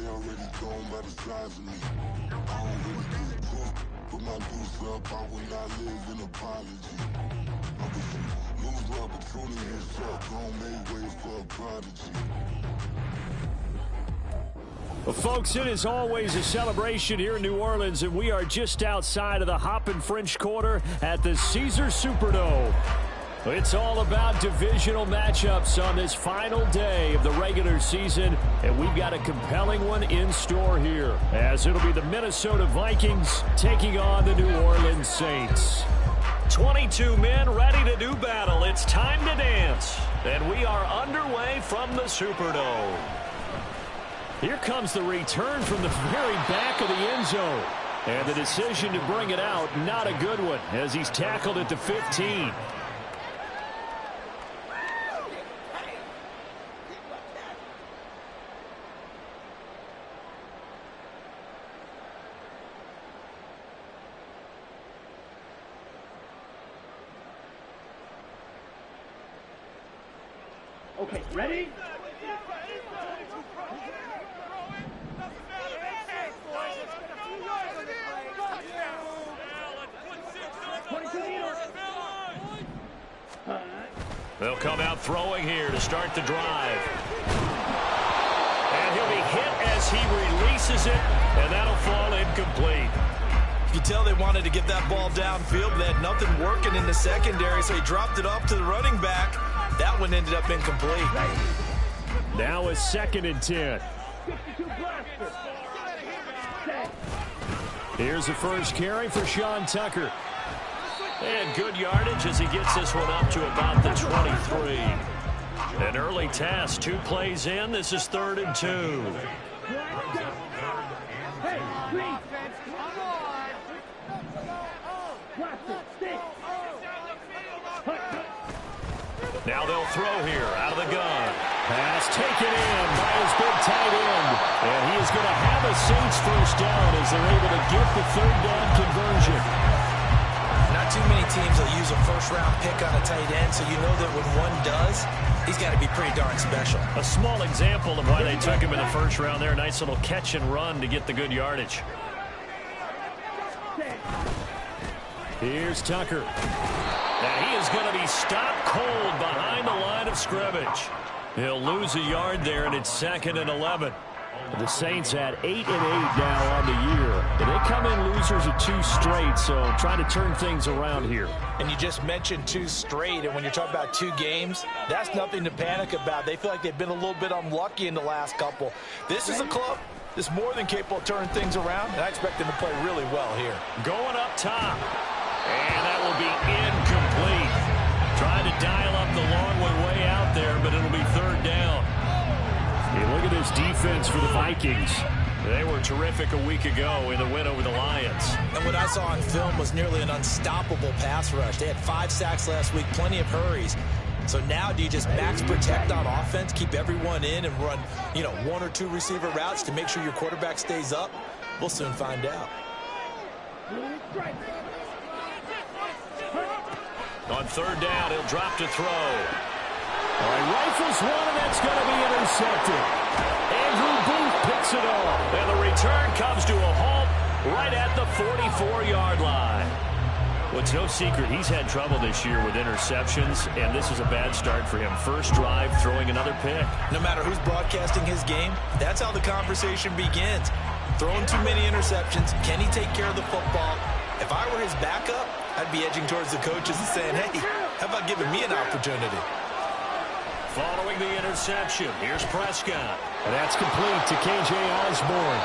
already gone by the size of me. I don't really get drunk, put my deuce up, I will not live in apology. I wish you lose my opportunity yourself, don't make way for a prodigy. Well, folks, it is always a celebration here in New Orleans, and we are just outside of the Hoppin' French Quarter at the Caesars Superdome. It's all about divisional matchups on this final day of the regular season, and we've got a compelling one in store here, as it'll be the Minnesota Vikings taking on the New Orleans Saints. 22 men ready to do battle. It's time to dance, and we are underway from the Superdome. Here comes the return from the very back of the end zone. And the decision to bring it out, not a good one, as he's tackled at the 15. Okay, ready? They'll come out throwing here to start the drive. And he'll be hit as he releases it, and that'll fall incomplete. You tell they wanted to get that ball downfield. They had nothing working in the secondary, so he dropped it off to the running back. That one ended up incomplete. Now a 2nd and 10. Here's the first carry for Sean Tucker. And good yardage as he gets this one up to about the 23. An early task, 2 plays in. This is 3rd and 2. Now they'll throw here out of the gun. Pass taken in by his big tight end. And he is going to have a Saints first down as they're able to get the 3rd down conversion. Not too many teams will use a first-round pick on a tight end, so you know that when one does, he's got to be pretty darn special. A small example of why they took him in the first round there. Nice little catch and run to get the good yardage. Here's Tucker. And he is going to be stopped cold behind the line of scrimmage. He'll lose a yard there, and it's 2nd and 11. The Saints had 8 and 8 now on the year. And they come in losers of 2 straight, so trying to turn things around here. And you just mentioned 2 straight, and when you're talking about 2 games, that's nothing to panic about. They feel like they've been a little bit unlucky in the last couple. This is a club that's more than capable of turning things around, and I expect them to play really well here. Going up top. And that will be incomplete. Trying to dial up the long way out there, but it'll be 3rd down. Hey, look at this defense for the Vikings. They were terrific a week ago in the win over the Lions. And what I saw on film was nearly an unstoppable pass rush. They had 5 sacks last week, plenty of hurries. So now do you just max protect on offense, keep everyone in, and run, 1 or 2 receiver routes to make sure your quarterback stays up? We'll soon find out. On 3rd down, he'll drop to throw. All right, rifles one, and that's going to be intercepted. Andrew Booth picks it off. And the return comes to a halt right at the 44-yard line. Well, it's no secret he's had trouble this year with interceptions, and this is a bad start for him. First drive, throwing another pick. No matter who's broadcasting his game, that's how the conversation begins. Throwing too many interceptions. Can he take care of the football? If I were his backup, I'd be edging towards the coaches and saying, hey, how about giving me an opportunity? Following the interception, here's Prescott. And that's complete to K.J. Osborne.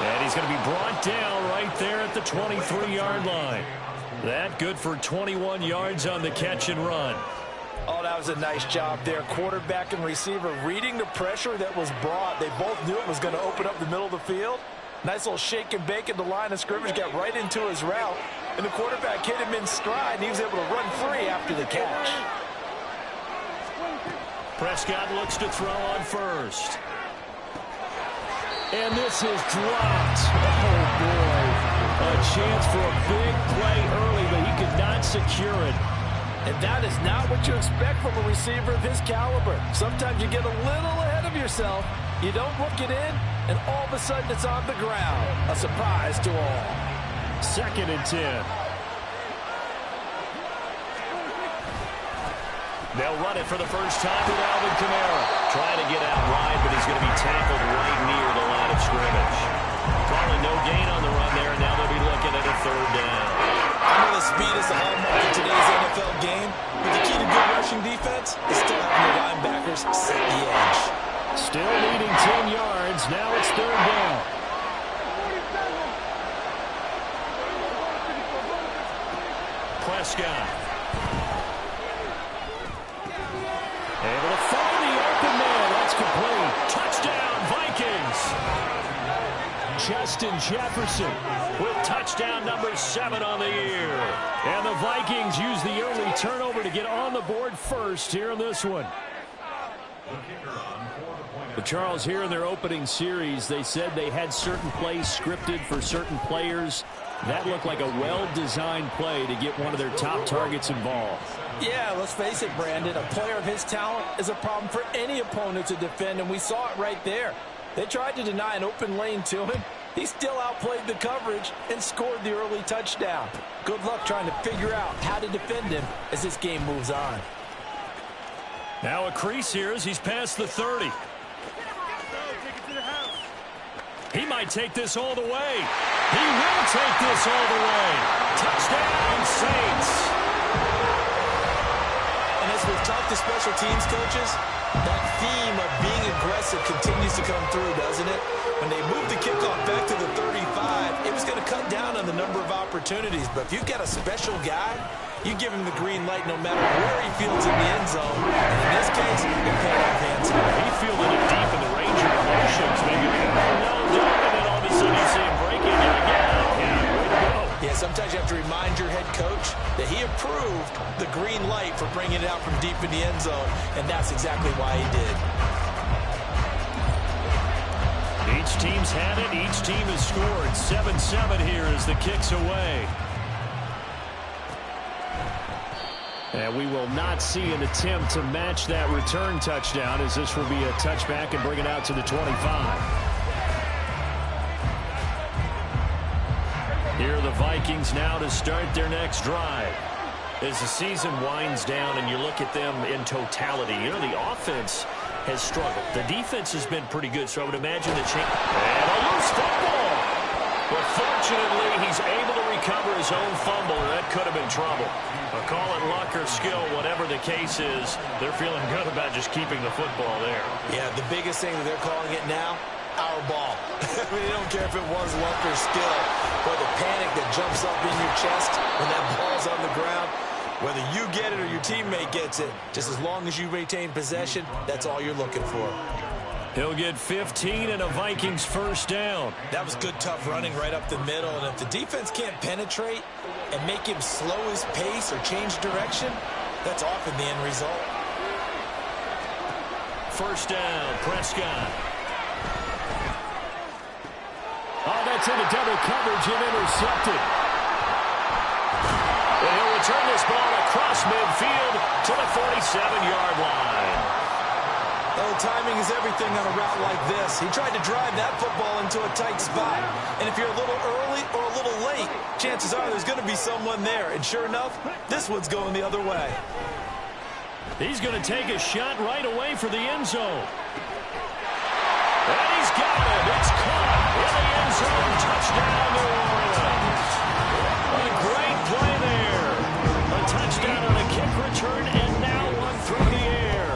And he's going to be brought down right there at the 23-yard line. That good for 21 yards on the catch and run. Oh, that was a nice job there. Quarterback and receiver reading the pressure that was brought. They both knew it was going to open up the middle of the field. Nice little shake and bake at the line of scrimmage, got right into his route. And the quarterback hit him in stride, and he was able to run free after the catch. Prescott looks to throw on first. And this is dropped. Oh, boy. A chance for a big play early, but he could not secure it. And that is not what you expect from a receiver of his caliber. Sometimes you get a little ahead of yourself. You don't look it in, and all of a sudden it's on the ground. A surprise to all. 2nd and 10. They'll run it for the first time with Alvin Kamara. Trying to get out wide, but he's going to be tackled right near the line of scrimmage. Calling no gain on the run there, and now they'll be looking at a 3rd down. I know the speed is the hallmark in today's NFL game, but the key to good rushing defense is still having the linebackers set the edge. Still leading 10 yards. Now it's 3rd down. Prescott. Able to find the open man. That's complete. Touchdown, Vikings. Justin Jefferson with touchdown number 7 on the year. And the Vikings use the early turnover to get on the board first here in this one. But Charles, here in their opening series, they said they had certain plays scripted for certain players. That looked like a well-designed play to get one of their top targets involved. Yeah, let's face it, Brandon. A player of his talent is a problem for any opponent to defend, and we saw it right there. They tried to deny an open lane to him. He still outplayed the coverage and scored the early touchdown. Good luck trying to figure out how to defend him as this game moves on. Now a crease here as he's past the 30. He might take this all the way. He will take this all the way. Touchdown, Saints. And as we've talked to special teams coaches, that theme of being aggressive continues to come through, doesn't it? When they moved the kickoff back to the 35, it was going to cut down on the number of opportunities. But if you've got a special guy, you give him the green light no matter where he fields in the end zone. And in this case, it paid off handsomely. He fielded it deep in the range of motions. Maybe and then all of a sudden you see him breaking it again. Yeah, way to go. Yeah, sometimes you have to remind your head coach that he approved the green light for bringing it out from deep in the end zone, and that's exactly why he did. Each team's had it. Each team has scored. 7-7 here as the kick's away. And we will not see an attempt to match that return touchdown, as this will be a touchback and bring it out to the 25. Here are the Vikings now to start their next drive. As the season winds down and you look at them in totality, you know, the offense has struggled. The defense has been pretty good, so I would imagine the change. And a loose football. But fortunately, he's able to recover his own fumble, and that could have been trouble. But call it luck or skill, whatever the case is, they're feeling good about just keeping the football there. Yeah, the biggest thing that they're calling it now, our ball. I mean, they don't care if it was luck or skill, but the panic that jumps up in your chest when that ball's on the ground, whether you get it or your teammate gets it, just as long as you retain possession, that's all you're looking for. He'll get 15 and a Vikings first down. That was good, tough running right up the middle, and if the defense can't penetrate and make him slow his pace or change direction, that's often the end result. First down, Prescott. Oh, that's into double coverage and intercepted. And he'll return this ball across midfield to the 47-yard line. Well, timing is everything on a route like this. He tried to drive that football into a tight spot. And if you're a little early or a little late, chances are there's going to be someone there. And sure enough, this one's going the other way. He's going to take a shot right away for the end zone. And he's got it. It's caught in the end zone. Touchdown, New Orleans. A great play there. A touchdown on a kick return, and now one through the air.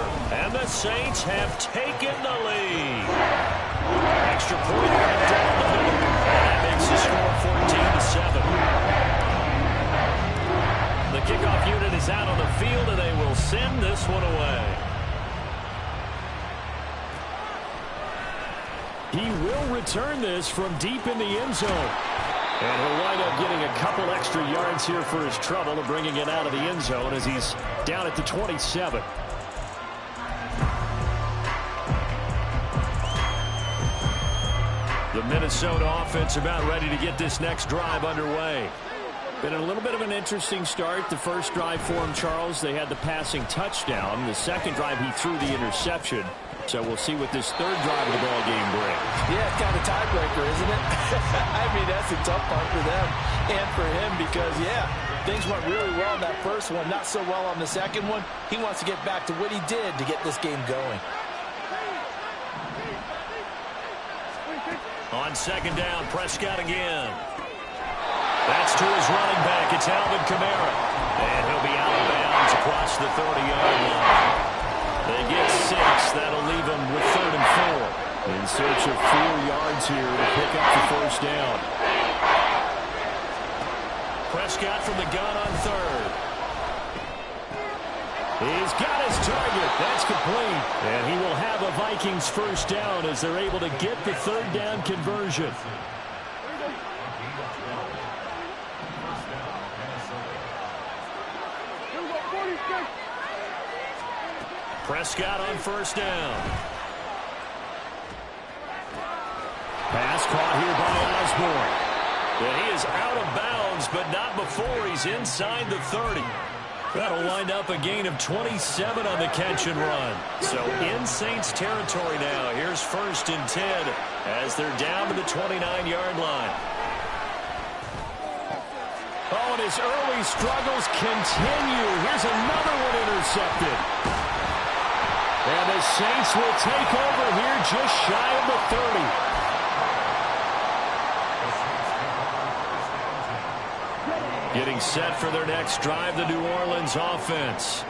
And the Saints have taken the lead. Extra point right down the middle. And that makes the score 14-7. The kickoff unit is out on the field, and they will send this one away. He will return this from deep in the end zone. And he'll wind up getting a couple extra yards here for his trouble and bringing it out of the end zone as he's down at the 27. The Minnesota offense about ready to get this next drive underway. Been a little bit of an interesting start. The first drive for him, Charles, they had the passing touchdown. The second drive, he threw the interception. So we'll see what this third drive of the ball game brings. Yeah, it's kind of tiebreaker, isn't it? I mean, that's a tough part for them and for him because, yeah, things went really well in that first one, not so well on the second one. He wants to get back to what he did to get this game going. On second down, Prescott again. That's to his running back. It's Alvin Kamara. And he'll be out of bounds across the 30-yard line. They get 6. That'll leave them with 3rd and 4. In search of 4 yards here to pick up the first down. Prescott from the gun on 3rd. He's got his target. That's complete. And he will have a Vikings first down as they're able to get the 3rd down conversion. Prescott on first down. Pass caught here by Osborne. And he is out of bounds, but not before he's inside the 30. That'll wind up a gain of 27 on the catch and run. So in Saints territory now. Here's 1st and 10 as they're down to the 29-yard line. Oh, and his early struggles continue. Here's another one intercepted. And the Saints will take over here just shy of the 30. Getting set for their next drive, the New Orleans offense.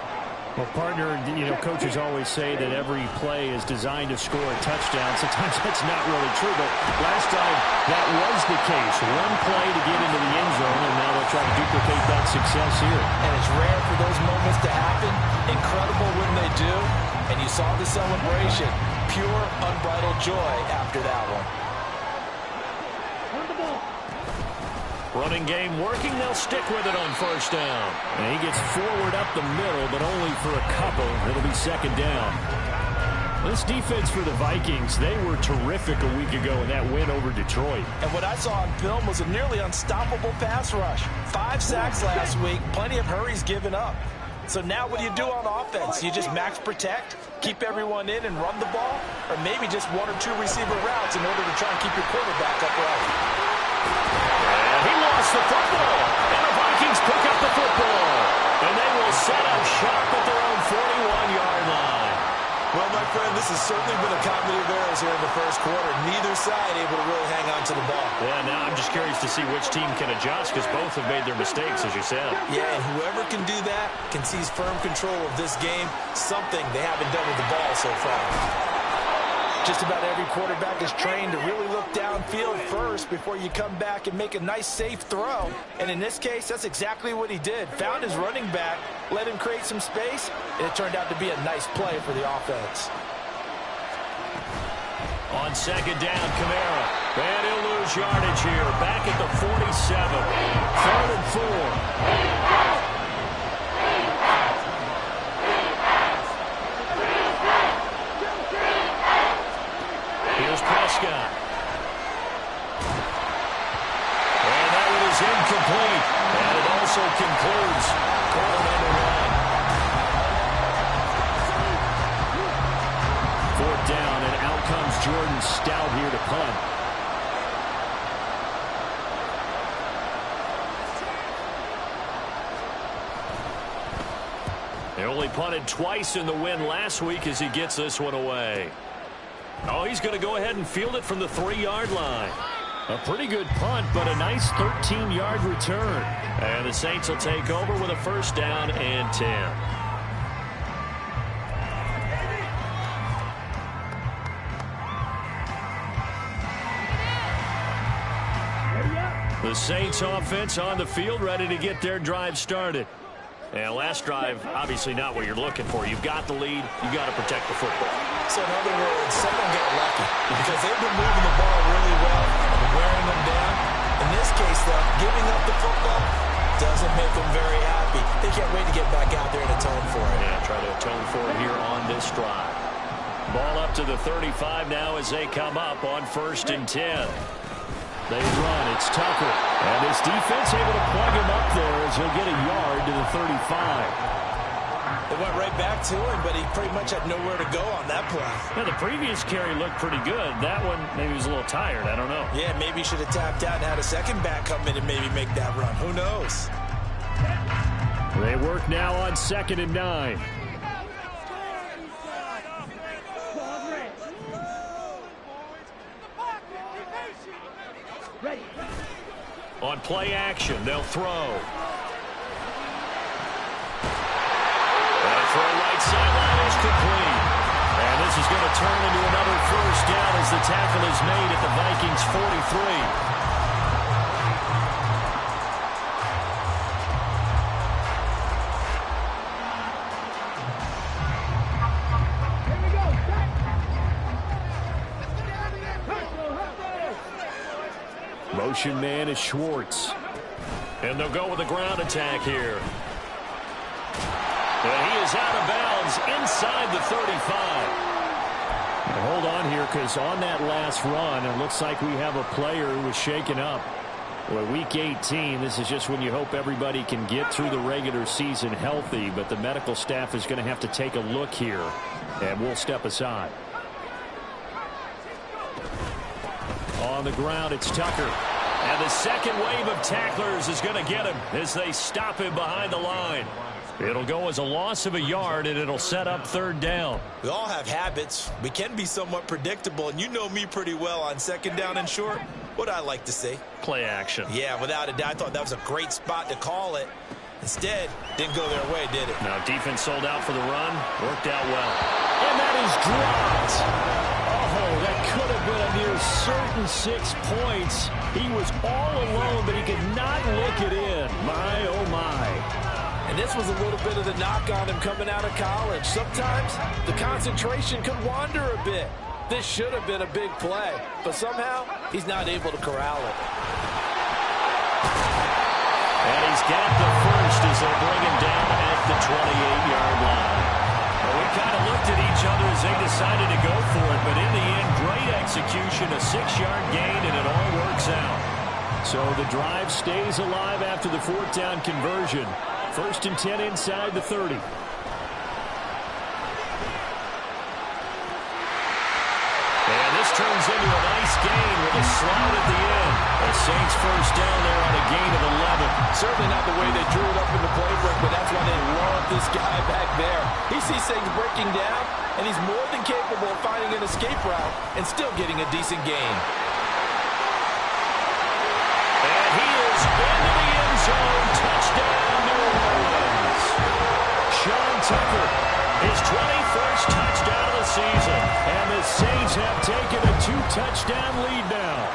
Well, partner, coaches always say that every play is designed to score a touchdown. Sometimes that's not really true, but last time that was the case. One play to get into the end zone, and now they'll try to duplicate that success here. And it's rare for those moments to happen. Incredible when they do. And you saw the celebration. Pure, unbridled joy after that one. Running game working. They'll stick with it on first down. And he gets forward up the middle, but only for a couple. It'll be 2nd down. This defense for the Vikings, they were terrific a week ago in that win over Detroit. And what I saw on film was a nearly unstoppable pass rush. 5 sacks last week, plenty of hurries given up. So now what do you do on offense? You just max protect, keep everyone in and run the ball, or maybe just 1 or 2 receiver routes in order to try and keep your quarterback upright. And he lost the football, and the Vikings pick up the football. And they will set up shop at their own 41-yard line. Well, my friend, this has certainly been a comedy of errors here in the first quarter. Neither side able to really hang on to the ball. Yeah, now I'm just curious to see which team can adjust because both have made their mistakes, as you said. Yeah, and whoever can do that can seize firm control of this game, something they haven't done with the ball so far. Just about every quarterback is trained to really look downfield first before you come back and make a nice, safe throw. And in this case, that's exactly what he did. Found his running back, let him create some space, and it turned out to be a nice play for the offense. On 2nd down, Kamara. And he'll lose yardage here. Back at the 47. 3rd and 4. Here's Prescott. And that one is incomplete. And it also concludes quarter number 1. 4th down, and out comes Jordan Stout here to punt. They only punted twice in the win last week as he gets this one away. Oh, he's going to go ahead and field it from the 3-yard line. A pretty good punt, but a nice 13-yard return. And the Saints will take over with a 1st down and 10. The Saints offense on the field, ready to get their drive started. And last drive, obviously not what you're looking for. You've got the lead. You've got to protect the football. So in other words, someone got lucky because they've been moving the ball really well and wearing them down. In this case, though, giving up the football doesn't make them very happy. They can't wait to get back out there and atone for it. Yeah, try to atone for it here on this drive. Ball up to the 35 now as they come up on 1st and 10. They run. It's Tucker. And this defense able to plug him up there as he'll get a yard to the 35. They went right back to him, but he pretty much had nowhere to go on that play. Yeah, the previous carry looked pretty good. That one, maybe he was a little tired. I don't know. Yeah, maybe he should have tapped out and had a second back come in and maybe make that run. Who knows? They work now on 2nd and 9. On play action, they'll throw. For a right sideline is complete. And this is going to turn into another first down as the tackle is made at the Vikings 43. Motion man is Schwartz. And they'll go with a ground attack here. And he is out of bounds inside the 35. And hold on here, because on that last run, it looks like we have a player who was shaken up. Well, week 18, this is just when you hope everybody can get through the regular season healthy, but the medical staff is going to have to take a look here, and we'll step aside. On the ground, it's Tucker. And the second wave of tacklers is going to get him as they stop him behind the line. It'll go as a loss of a yard, and it'll set up 3rd down. We all have habits. We can be somewhat predictable, and you know me pretty well on 2nd down and short. What I like to say? Play action. Yeah, without a doubt. I thought that was a great spot to call it. Instead, didn't go their way, did it? Now, defense sold out for the run. Worked out well. And that is dropped. Oh, that could have been a near certain 6 points. He was all alone, but he could not look it in. My, oh, my. And this was a little bit of the knock on him coming out of college. Sometimes the concentration could wander a bit. This should have been a big play, but somehow he's not able to corral it. And he's got the first as they bring him down at the 28-yard line. Well, we kind of looked at each other as they decided to go for it, but in the end, great execution, a 6-yard gain, and it all works out. So the drive stays alive after the 4th down conversion. 1st and 10 inside the 30. And this turns into a nice gain with a slide at the end. The Saints first down there on a gain of 11. Certainly not the way they drew it up in the playbook, but that's why they love this guy back there. He sees things breaking down, and he's more than capable of finding an escape route and still getting a decent gain. And he is into the end zone. Touchdown. Sean Tucker, his 21st touchdown of the season, and the Saints have taken a 2-touchdown lead now.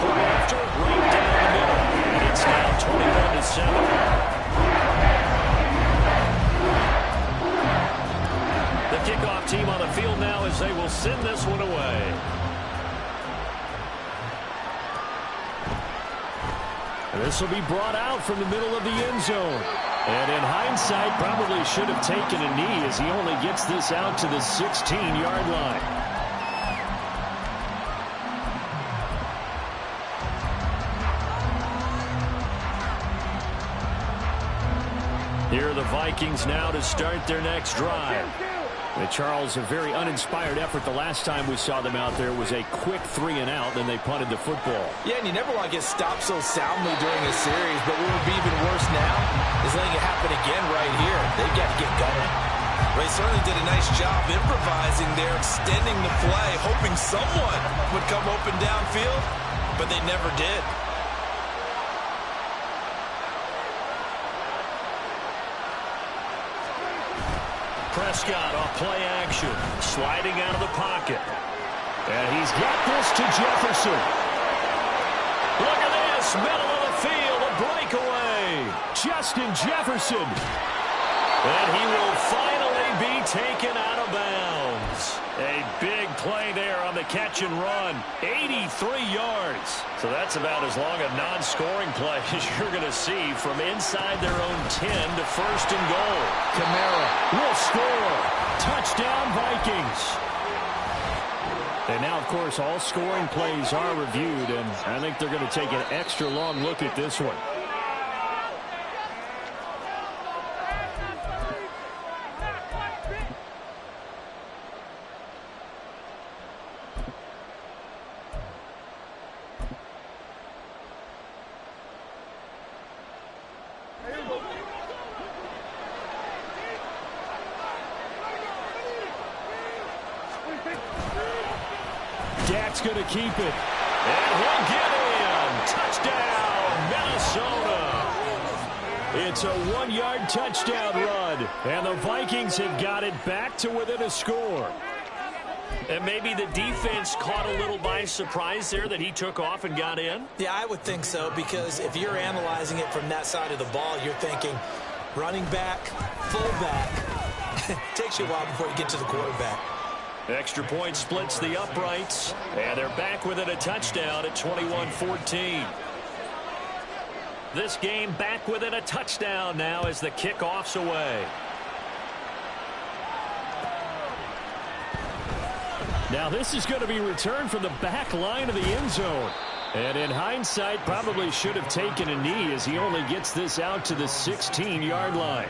Play after, right down the middle, and it's now 21-7. The kickoff team on the field now as they will send this one away. And this will be brought out from the middle of the end zone. And in hindsight, probably should have taken a knee as he only gets this out to the 16-yard line. Here are the Vikings now to start their next drive. Charles, a very uninspired effort. The last time we saw them out there was a quick 3-and-out, then they punted the football. Yeah, and you never want to get stopped so soundly during a series, but what would be even worse now is letting it happen again right here. They've got to get going. They certainly did a nice job improvising there, extending the play, hoping someone would come open downfield, but they never did. Prescott off play action, sliding out of the pocket. And he's got this to Jefferson. Look at this, middle of the field, a breakaway. Justin Jefferson. And he will finally be taken out of bounds. A big play there on the catch and run. 83 yards. So that's about as long a non-scoring play as you're going to see from inside their own 10 to 1st and goal. Kamara will score. Touchdown Vikings. And now, of course, all scoring plays are reviewed, and I think they're going to take an extra long look at this one. Dak's going to keep it. And he'll get in. Touchdown, Minnesota. It's a 1-yard touchdown run. And the Vikings have got it back to within a score. And maybe the defense caught a little by surprise there that he took off and got in? Yeah, I would think so, because if you're analyzing it from that side of the ball, you're thinking running back, fullback. It takes you a while before you get to the quarterback. Extra point splits the uprights, and they're back within a touchdown at 21-14. This game back within a touchdown now as the kickoff's away. Now this is going to be returned from the back line of the end zone. And in hindsight, probably should have taken a knee as he only gets this out to the 16-yard line.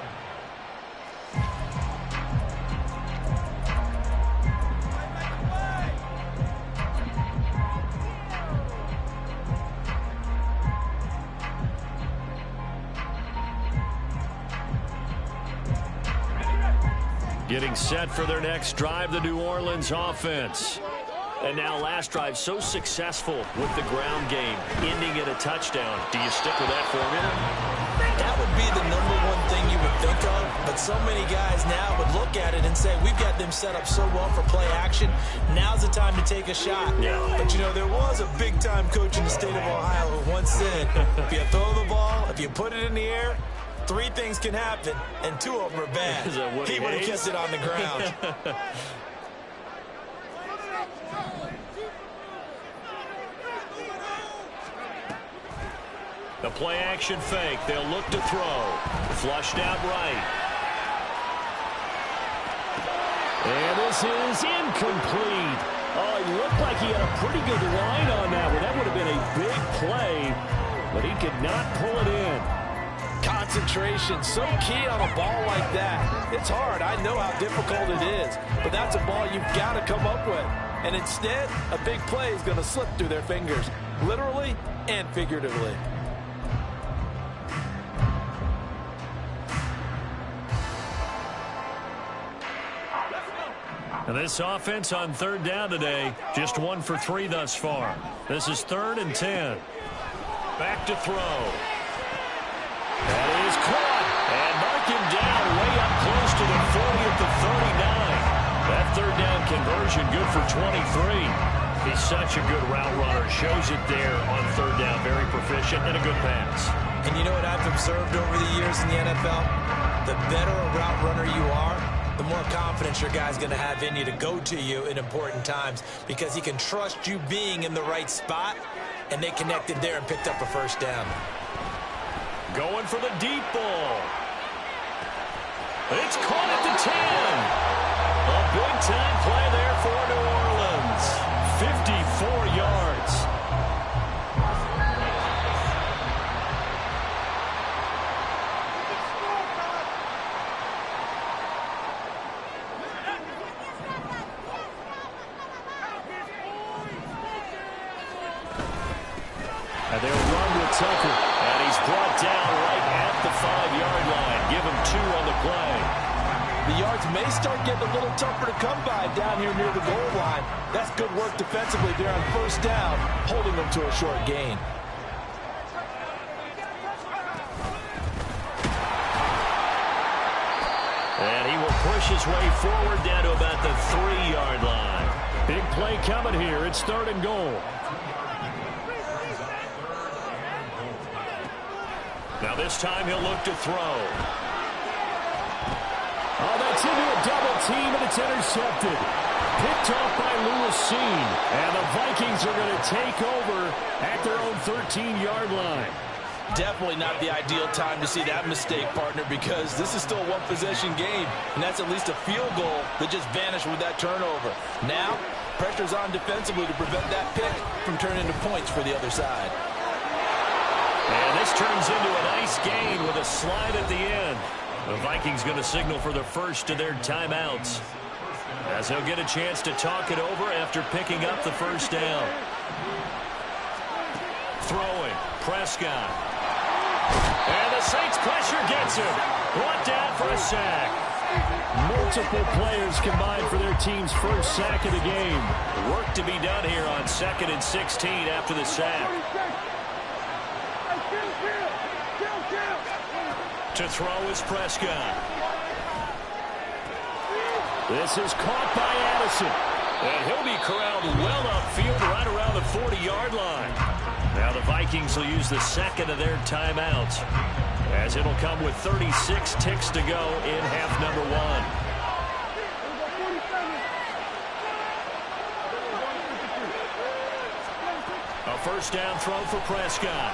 Getting set for their next drive, the New Orleans offense. And now last drive so successful with the ground game, ending in a touchdown. Do you stick with that formula? That would be the #1 thing you would think of, but so many guys now would look at it and say, we've got them set up so well for play action. Now's the time to take a shot. Yeah. But, you know, there was a big-time coach in the state of Ohio who once said, if you throw the ball, if you put it in the air, 3 things can happen, and 2 of them are bad. He would have kept it on the ground. The play-action fake. They'll look to throw. Flushed out right. And this is incomplete. Oh, he looked like he had a pretty good line on that one. That would have been a big play, but he could not pull it in. Concentration, so key on a ball like that. It's hard. I know how difficult it is, but that's a ball you've got to come up with. And instead, a big play is going to slip through their fingers, literally and figuratively. And this offense on 3rd down today, just 1 for 3 thus far. This is 3rd and 10. Back to throw. That is caught. And mark him down way up close to the 40 at the 39. That 3rd down conversion good for 23. He's such a good route runner. Shows it there on 3rd down. Very proficient and a good pass. And you know what I've observed over the years in the NFL? The better a route runner you are, the more confidence your guy's going to have in you to go to you in important times, because he can trust you being in the right spot, and they connected there and picked up a 1st down. Going for the deep ball. It's caught at the 10. A big-time play there for New Orleans. 54 yards. And they'll run with Tucker. And he's brought down right at the 5-yard line. Give him 2 on the play. The yards may start getting a little tougher to come by down here near the goal line. That's good work defensively there on 1st down, holding them to a short gain. And he will push his way forward down to about the 3-yard line. Big play coming here. It's 3rd and goal. Now this time he'll look to throw. Oh, that's into a double team, and it's intercepted. Picked off by Lewis Seen. And the Vikings are going to take over at their own 13-yard line. Definitely not the ideal time to see that mistake, partner, because this is still a 1-possession game, and that's at least a field goal that just vanished with that turnover. Now, pressure's on defensively to prevent that pick from turning into points for the other side. And this turns into a nice gain with a slide at the end. The Vikings going to signal for the first of their timeouts, as he'll get a chance to talk it over after picking up the first down. Throwing, Prescott. And the Saints pressure gets him. Brought down for a sack. Multiple players combined for their team's first sack of the game. Work to be done here on 2nd and 16 after the sack. To throw is Prescott. This is caught by Addison. And he'll be corralled well upfield right around the 40-yard line. Now the Vikings will use the second of their timeouts, as it'll come with 36 ticks to go in half number 1. A first down throw for Prescott.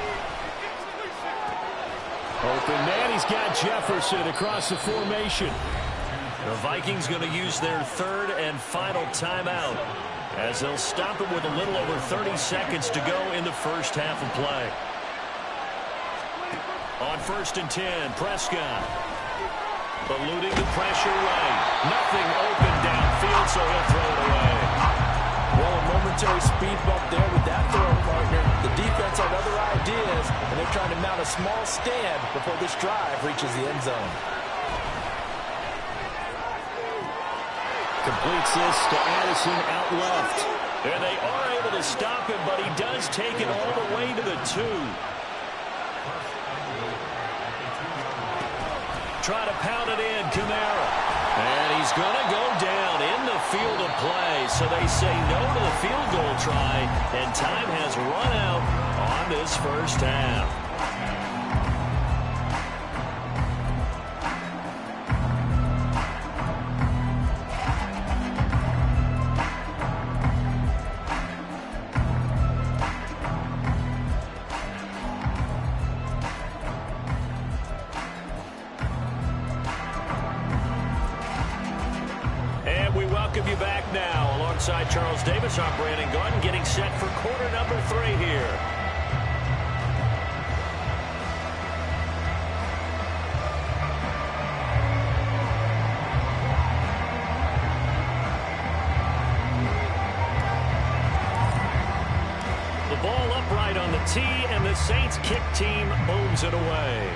Open man, he's got Jefferson across the formation. The Vikings going to use their third and final timeout, as they'll stop it with a little over 30 seconds to go in the first half of play. On 1st and 10, Prescott. Eluding the pressure right. Nothing open downfield, so he'll throw it away. Well, a momentary speed bump there with that throw, partner. The defense had other ideas, and they're trying to mount a small stand before this drive reaches the end zone. Completes this to Addison out left. And they are able to stop him, but he does take it all the way to the 2. Try to pound it in, Kamara. And he's going to go down in the field of play. So they say no to the field goal try, and time has run out on this first half. You back now alongside Charles Davis. I'm Brandon Gordon, getting set for quarter number 3 here. The ball upright on the tee, and the Saints kick team owns it away.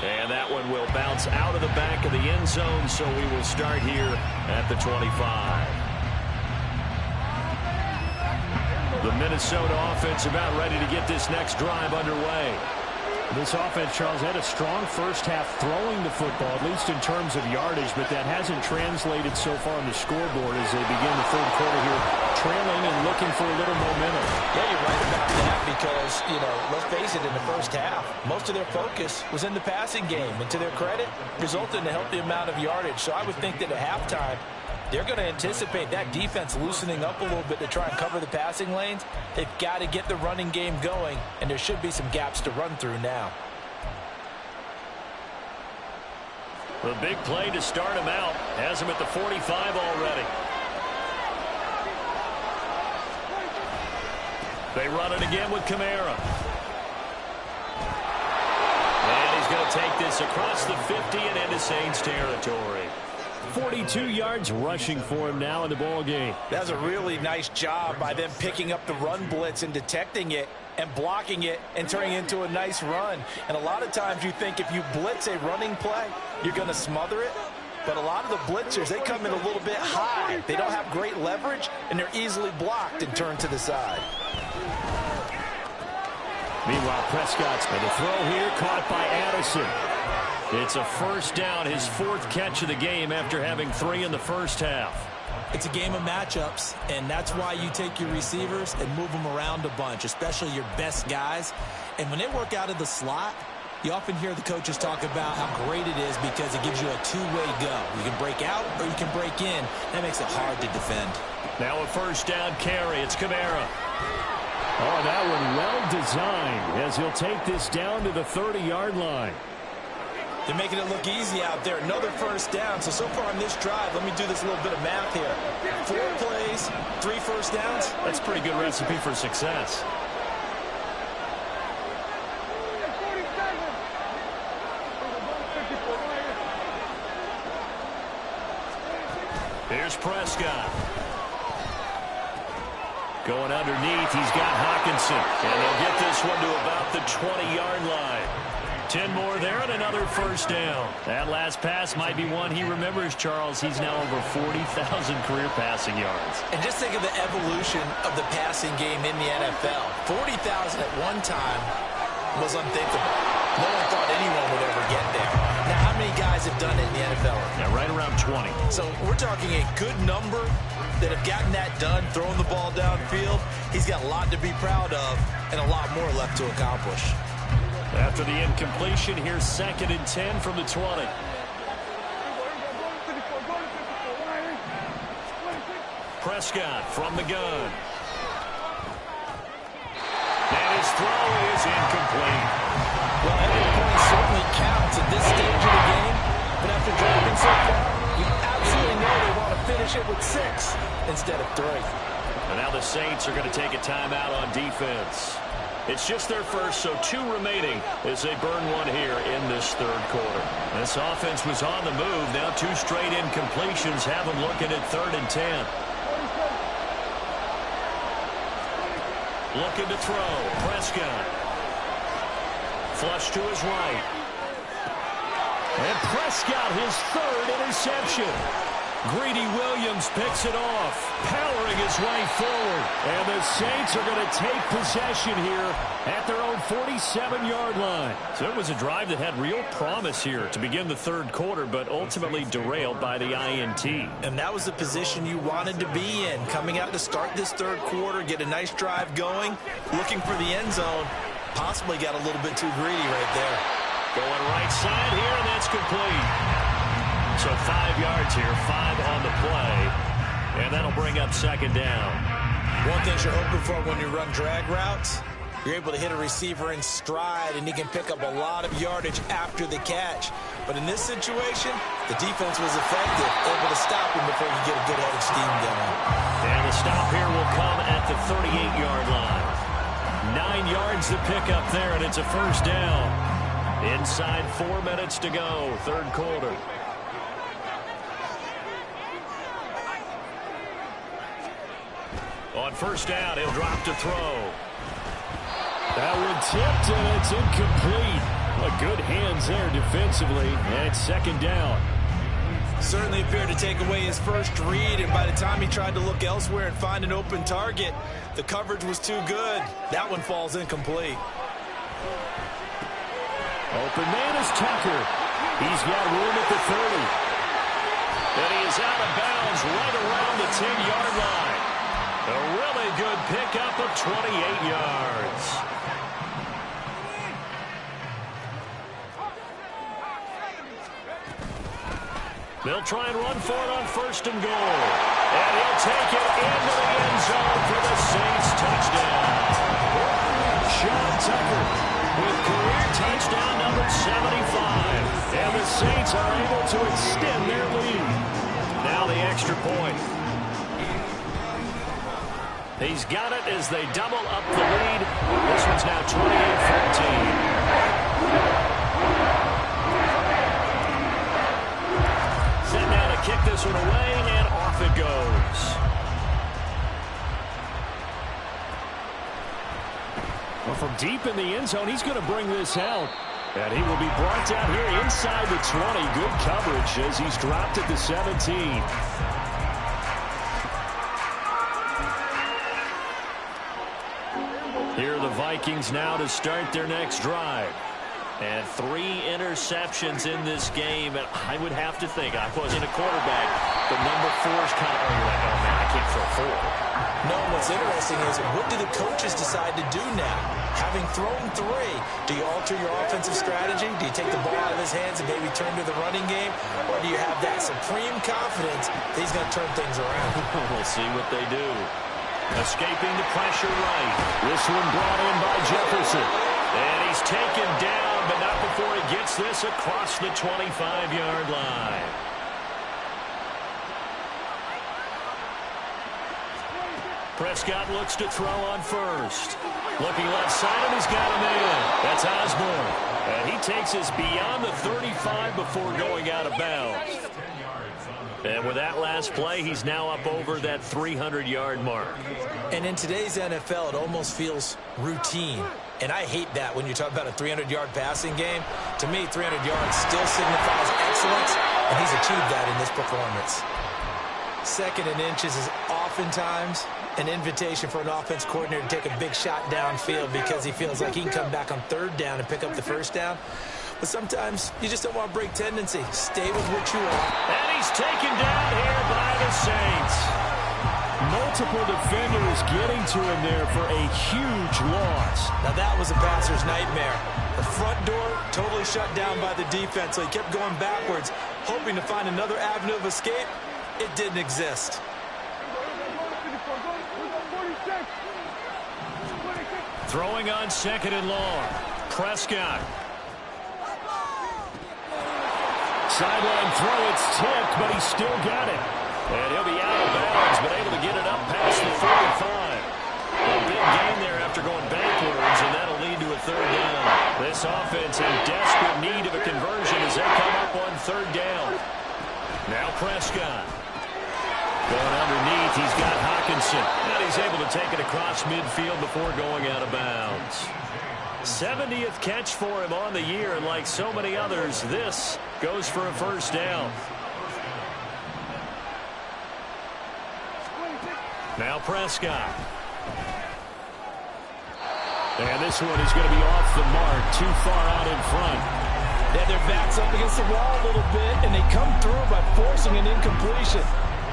And that one will bounce out of the back of the end zone, so we will start here at the 25. The Minnesota offense about ready to get this next drive underway. This offense, Charles, had a strong first half throwing the football, at least in terms of yardage, but that hasn't translated so far on the scoreboard as they begin the third quarter here, trailing and looking for a little momentum. Yeah, you're right about that because, let's face it, in the first half, most of their focus was in the passing game. And to their credit, resulted in a healthy amount of yardage. So I would think that at halftime, they're going to anticipate that defense loosening up a little bit to try and cover the passing lanes. They've got to get the running game going, and there should be some gaps to run through now. The big play to start him out has him at the 45 already. They run it again with Kamara. And he's going to take this across the 50 and into Saints territory. 42 yards rushing for him now in the ball game. That's a really nice job by them picking up the run blitz and detecting it and blocking it and turning it into a nice run. And a lot of times you think if you blitz a running play, you're going to smother it. But a lot of the blitzers, they come in a little bit high. They don't have great leverage, and they're easily blocked and turned to the side. Meanwhile, Prescott's going to throw here, caught by Addison. It's a first down, his 4th catch of the game after having 3 in the first half. It's a game of matchups, and that's why you take your receivers and move them around a bunch, especially your best guys. And when they work out of the slot, you often hear the coaches talk about how great it is because it gives you a two-way go. You can break out or you can break in. That makes it hard to defend. Now a first down carry. It's Kamara. Oh, that one well designed as he'll take this down to the 30-yard line. They're making it look easy out there. Another first down. So far on this drive, let me do this little bit of math here. 4 plays, 3 first downs. That's a pretty good recipe for success. Here's Prescott. Going underneath, he's got Hawkinson. And they'll get this one to about the 20-yard line. 10 more there and another first down. That last pass might be one he remembers, Charles. He's now over 40,000 career passing yards. And just think of the evolution of the passing game in the NFL. 40,000 at one time was unthinkable. No one thought anyone would ever get there. Now, how many guys have done it in the NFL? Yeah, right around 20. So we're talking a good number that have gotten that done, throwing the ball downfield. He's got a lot to be proud of and a lot more left to accomplish. After the incompletion, here's 2nd and 10 from the 20. Prescott from the gun. And his throw is incomplete. Well, every point certainly counts at this stage of the game, but after dropping so far, you absolutely know they want to finish it with 6 instead of 3. And now the Saints are going to take a timeout on defense. It's just their first, so 2 remaining as they burn one here in this third quarter. This offense was on the move. Now 2 straight incompletions have them looking at 3rd and 10. Looking to throw. Prescott. Flush to his right. And Prescott, his 3rd interception. Greedy Williams picks it off, powering his way forward. And the Saints are going to take possession here at their own 47-yard line. So it was a drive that had real promise here to begin the third quarter, but ultimately derailed by the INT. And that was the position you wanted to be in, coming out to start this third quarter, get a nice drive going, looking for the end zone. Possibly got a little bit too greedy right there. Going right side here, and that's complete. So 5 yards here, 5 on the play, and that'll bring up 2nd down. One thing you're hoping for when you run drag routes, you're able to hit a receiver in stride, and he can pick up a lot of yardage after the catch. But in this situation, the defense was effective, able to stop him before you get a good head of steam going. And the stop here will come at the 38-yard line. 9 yards to pick up there, and it's a first down. Inside 4 minutes to go, third quarter. On first down, he'll drop to throw. That one tipped, and it's incomplete. Good hands there defensively, and it's 2nd down. Certainly appeared to take away his first read, and by the time he tried to look elsewhere and find an open target, the coverage was too good. That one falls incomplete. Open man is Tucker. He's got room at the 30. And he is out of bounds right around the 10-yard line. A really good pickup of 28 yards. They'll try and run for it on 1st and goal. And he'll take it into the end zone for the Saints touchdown. Sean Tucker with career touchdown number 75. And the Saints are able to extend their lead. Now the extra point. He's got it as they double up the lead. This one's now 28-14. Set now to kick this one away, and off it goes. Well, from deep in the end zone, he's going to bring this out. And he will be brought down here inside the 20. Good coverage as he's dropped at the 17. Here are the Vikings now to start their next drive. And 3 interceptions in this game. And I would have to think, I wasn't a quarterback, the number 4's kind of, oh, you're like, oh, man, I can't throw 4. No, what's interesting is what do the coaches decide to do now? Having thrown 3, do you alter your offensive strategy? Do you take the ball out of his hands and maybe turn to the running game? Or do you have that supreme confidence that he's going to turn things around? We'll see what they do. Escaping the pressure right. This one brought in by Jefferson. And he's taken down, but not before he gets this across the 25-yard line. Prescott looks to throw on first. Looking left side, and he's got him in. That's Osborne. And he takes us beyond the 35 before going out of bounds. And with that last play, he's now up over that 300-yard mark. And in today's NFL, it almost feels routine. And I hate that when you talk about a 300-yard passing game. To me, 300 yards still signifies excellence, and he's achieved that in this performance. Second and inches is oftentimes an invitation for an offense coordinator to take a big shot downfield because he feels like he can come back on third down and pick up the first down. But sometimes you just don't want to break tendency. Stay with what you are. And he's taken down here by the Saints. Multiple defenders getting to him there for a huge loss. Now that was a passer's nightmare. The front door totally shut down by the defense, so he kept going backwards, hoping to find another avenue of escape. It didn't exist. Throwing on second and long. Prescott. Sideline throw, it's tipped, but he's still got it. And he'll be out of bounds, but able to get it up past the 45. A big gain there after going backwards, and that'll lead to a third down. This offense in desperate need of a conversion as they come up on third down. Now Prescott. Going underneath, he's got Hawkinson. And he's able to take it across midfield before going out of bounds. 70th catch for him on the year, and like so many others, this goes for a first down. Now Prescott. And this one is going to be off the mark, too far out in front. Yeah, their back's up against the wall a little bit, and they come through by forcing an incompletion.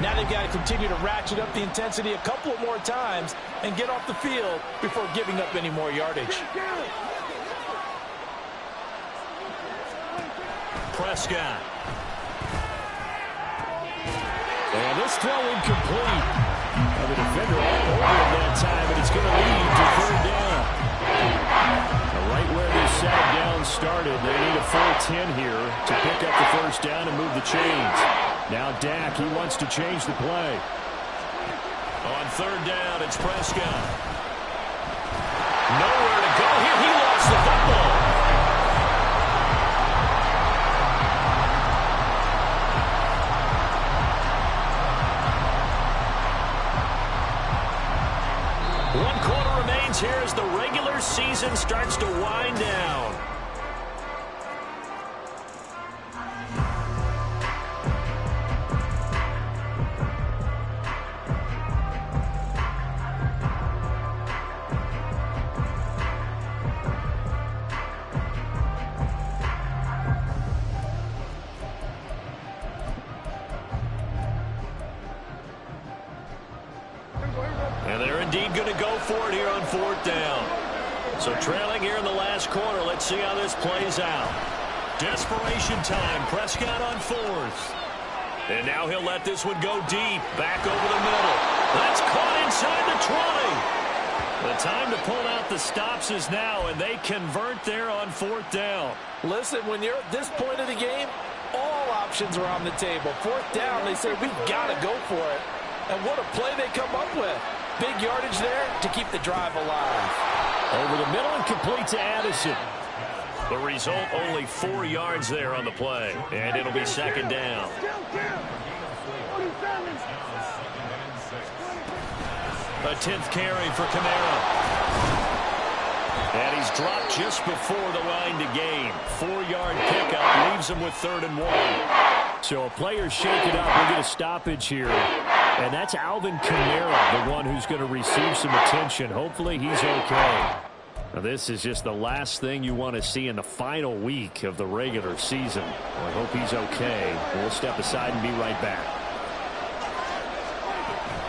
Now they've got to continue to ratchet up the intensity a couple of more times and get off the field before giving up any more yardage. Prescott. And this throw incomplete. Well, the defender all over him that time, but it's going to lead to third down. Right where this set down started, they need a full 10 here to pick up the first down and move the chains. Now Dak, he wants to change the play. On third down, it's Prescott. Nowhere to go here. He lost the football. One quarter remains here as the regular season starts to wind down. And they're indeed going to go for it here on fourth down. So trailing here in the last quarter. Let's see how this plays out. Desperation time. Prescott on fourth. And now he'll let this one go deep. Back over the middle. That's caught inside the 20. The time to pull out the stops is now, and they convert there on fourth down. Listen, when you're at this point of the game, all options are on the table. Fourth down, they say, we've got to go for it. And what a play they come up with. Big yardage there to keep the drive alive. Over the middle and complete to Addison. The result, only 4 yards there on the play. And it'll be second down. A 10th carry for Kamara. And he's dropped just before the line to gain. 4-yard pickup leaves him with 3rd and 1. So a player shake it up. We'll get a stoppage here. And that's Alvin Kamara, the one who's going to receive some attention. Hopefully he's okay. Now this is just the last thing you want to see in the final week of the regular season. Well, I hope he's okay. We'll step aside and be right back.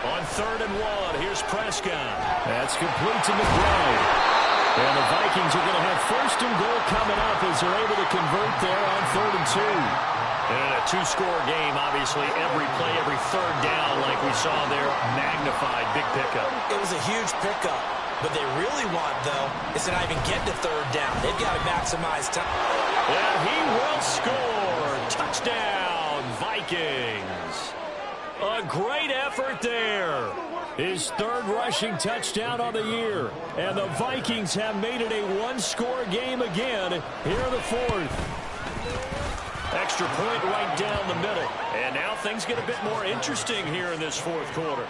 On 3rd and 1, here's Prescott. That's complete to McBride. And the Vikings are going to have 1st and goal coming up as they're able to convert there on 3rd and 2. And a 2-score game, obviously, every play, every third down, like we saw there, magnified, big pickup. It was a huge pickup. What they really want, though, is to not even get to third down. They've got to maximize time. And he will score. Touchdown, Vikings. A great effort there. His third rushing touchdown on the year. And the Vikings have made it a one-score game again here in the fourth. Extra point right down the middle. And now things get a bit more interesting here in this fourth quarter.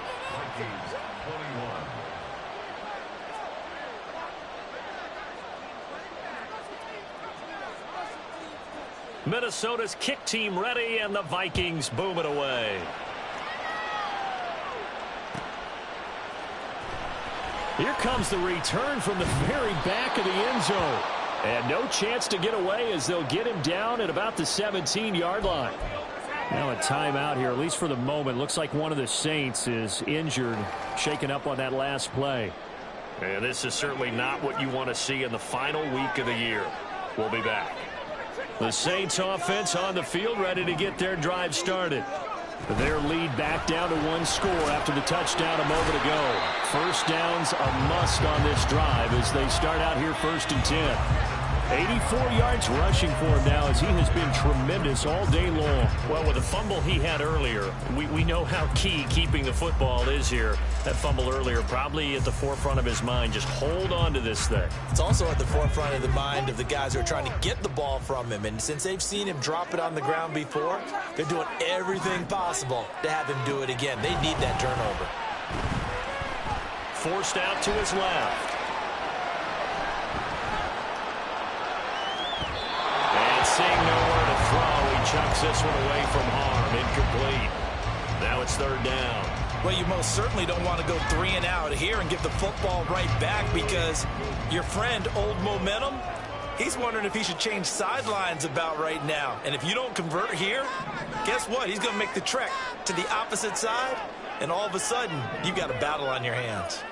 Minnesota's kick team ready, and the Vikings boom it away. Here comes the return from the very back of the end zone. And no chance to get away as they'll get him down at about the 17-yard line. Now a timeout here, at least for the moment. Looks like one of the Saints is injured, shaken up on that last play. And this is certainly not what you want to see in the final week of the year. We'll be back. The Saints offense on the field, ready to get their drive started. Their lead back down to one score after the touchdown a moment ago. First down's a must on this drive as they start out here 1st and 10. 84 yards rushing for him now as he has been tremendous all day long. Well, with the fumble he had earlier, we know how key keeping the football is here. That fumble earlier probably at the forefront of his mind. Just hold on to this thing. It's also at the forefront of the mind of the guys who are trying to get the ball from him. And since they've seen him drop it on the ground before, they're doing everything possible to have him do it again. They need that turnover. Forced out to his left. Seeing nowhere to throw, he chucks this one away from harm. Incomplete. Now it's third down. Well, you most certainly don't want to go 3 and out here and give the football right back because your friend, Old Momentum, he's wondering if he should change sidelines about right now. And if you don't convert here, guess what? He's going to make the trek to the opposite side, and all of a sudden, you've got a battle on your hands.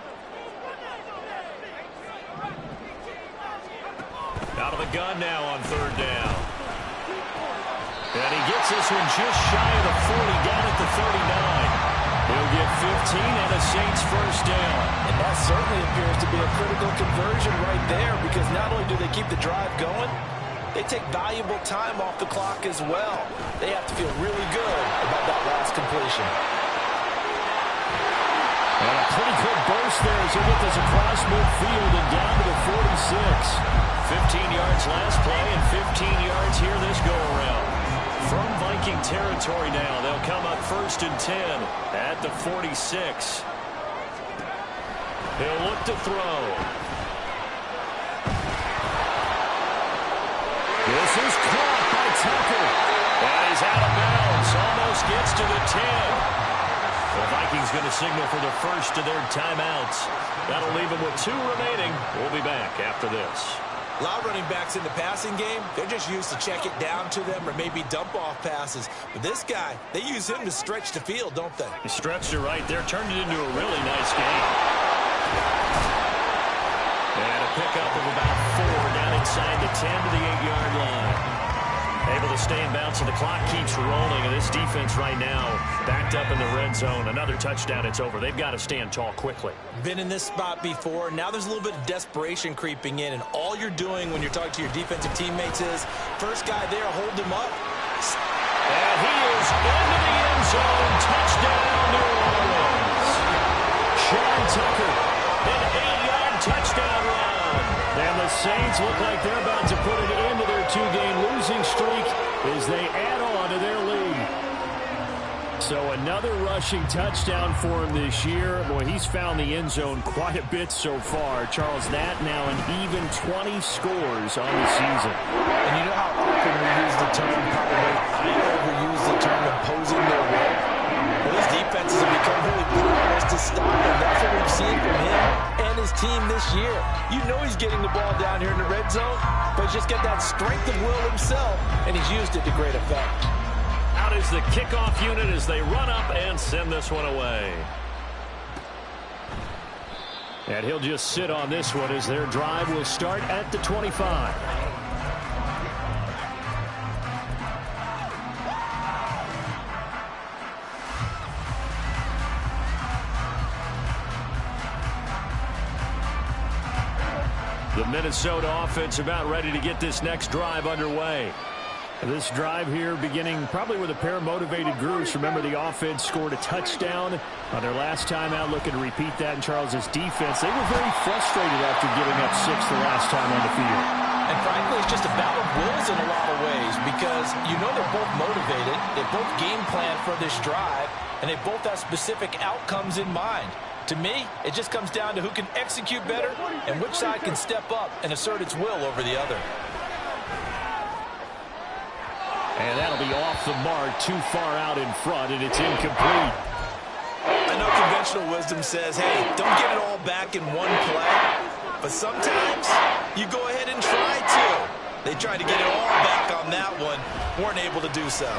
Out of the gun now on third down. And he gets this one just shy of the 40, down at the 39. He'll get 15 and a Saints first down. And that certainly appears to be a critical conversion right there because not only do they keep the drive going, they take valuable time off the clock as well. They have to feel really good about that last completion. And a pretty quick burst there as he gets this across midfield and down to the 46. 15 yards last play and 15 yards here this go-around. From Viking territory now, they'll come up 1st and 10 at the 46. He'll look to throw. This is caught by Tucker. And he's out of bounds. Almost gets to the 10. The Vikings going to signal for the first of their timeouts. That'll leave them with 2 remaining. We'll be back after this. A lot of running backs in the passing game, they're just used to check it down to them or maybe dump-off passes. But this guy, they use him to stretch the field, don't they? He stretched it right there, turned it into a really nice game. And a pickup of about 4 down inside the 10 to the 8-yard line. Able to stay in bounds, and the clock keeps rolling. And this defense right now backed up in the red zone. Another touchdown, it's over. They've got to stand tall quickly. Been in this spot before. Now there's a little bit of desperation creeping in. And all you're doing when you're talking to your defensive teammates is, first guy there, hold him up. And he is into the end zone. Touchdown, New Orleans. Sean Tucker, an 8-yard touchdown run. And the Saints look like they're about to put it into their 2-game losing streak as they add on to their lead. So another rushing touchdown for him this year. Boy, he's found the end zone quite a bit so far. Charles, that now an even 20 scores on the season. And you know how often we use the term, probably I overuse the term imposing their will? Well, his defenses have become really powerless to stop him. That's what we've seen from him and his team this year. You know he's getting the ball down here in the red zone, but he's just got that strength of will himself, and he's used it to great effect. Out is the kickoff unit as they run up and send this one away. And he'll just sit on this one as their drive will start at the 25. The Minnesota offense about ready to get this next drive underway. This drive here beginning probably with a pair of motivated groups. Remember, the offense scored a touchdown on their last time out, looking to repeat that in Charles's defense. They were very frustrated after giving up 6 the last time on the field. And frankly, it's just a battle of wills in a lot of ways because you know they're both motivated. They both game plan for this drive, and they both have specific outcomes in mind. To me, it just comes down to who can execute better and which side can step up and assert its will over the other. And that'll be off the mark, too far out in front, and it's incomplete. I know conventional wisdom says, hey, don't get it all back in one play. But sometimes you go ahead and try to. They tried to get it all back on that one, weren't able to do so.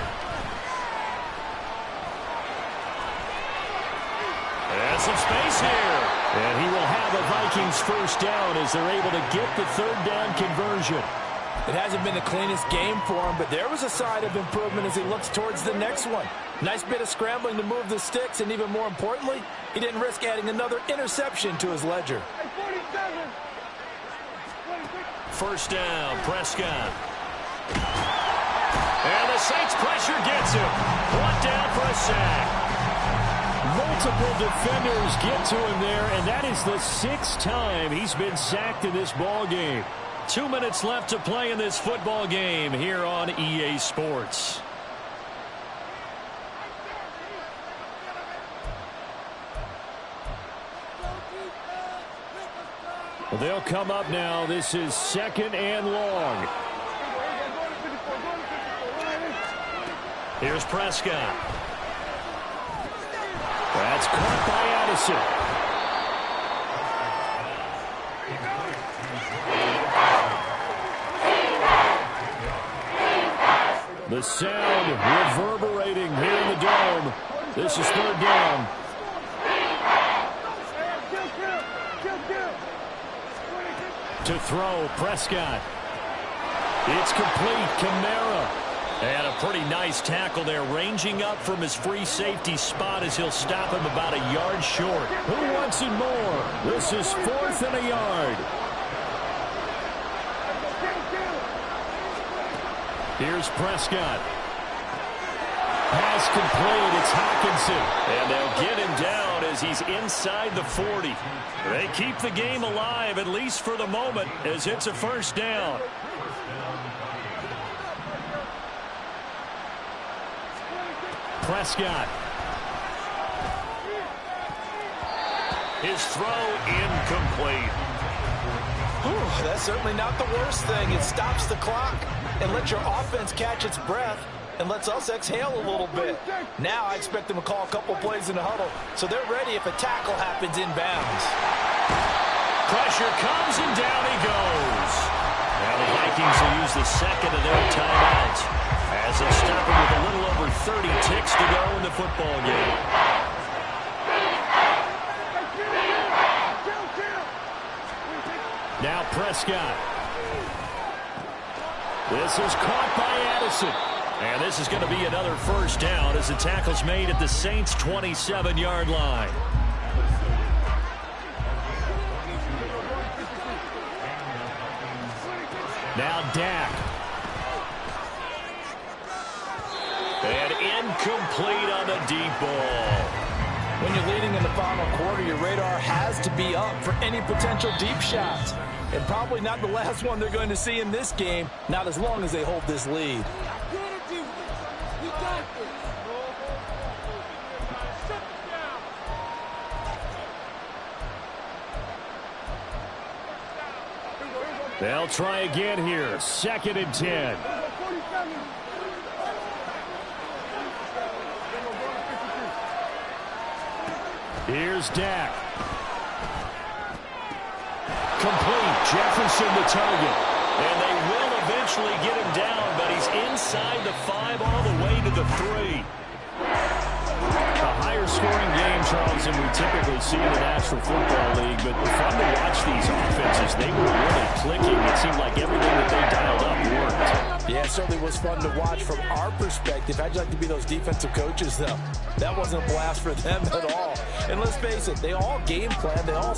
And some space here. And he will have a Vikings first down as they're able to get the third down conversion. It hasn't been the cleanest game for him, but there was a sign of improvement as he looks towards the next one. Nice bit of scrambling to move the sticks, and even more importantly, he didn't risk adding another interception to his ledger. First down, Prescott. And the Saints pressure gets him. Brought down for a sack. Multiple defenders get to him there, and that is the 6th time he's been sacked in this ball game. 2 minutes left to play in this football game here on EA Sports. Well, they'll come up now. This is 2nd and long. Here's Prescott. That's caught by Addison. The sound reverberating here in the dome. This is 3rd down. To throw, Prescott. It's complete, Kamara. And a pretty nice tackle there, ranging up from his free safety spot as he'll stop him about a yard short. Who wants it more? This is 4th and a yard. Here's Prescott. Pass complete. It's Hockenson. And they'll get him down as he's inside the 40. They keep the game alive, at least for the moment, as it's a first down. Prescott. His throw incomplete. Whew, that's certainly not the worst thing. It stops the clock and lets your offense catch its breath and lets us exhale a little bit. Now I expect them to call a couple plays in the huddle, so they're ready if a tackle happens inbounds. Pressure comes and down he goes. Now the Vikings will use the 2nd of their timeouts as they stop him with a little over 30 ticks to go in the football game. Now Prescott. This is caught by Addison. And this is going to be another first down as the tackle's made at the Saints' 27-yard line. Now Dak. And incomplete on the deep ball. When you're leading in the final quarter, your radar has to be up for any potential deep shots. And probably not the last one they're going to see in this game, not as long as they hold this lead. They'll try again here. 2nd and 10. Here's Dak. Complete. Jefferson the target. And they will eventually get him down, but he's inside the 5 all the way to the 3. A higher scoring game, Charles, than we typically see in the National Football League, but fun to watch these offenses. They were really clicking. It seemed like everything that they dialed up worked. Yeah, it certainly was fun to watch from our perspective. How'd you like to be those defensive coaches, though? That wasn't a blast for them at all. And let's face it, they all game plan. They all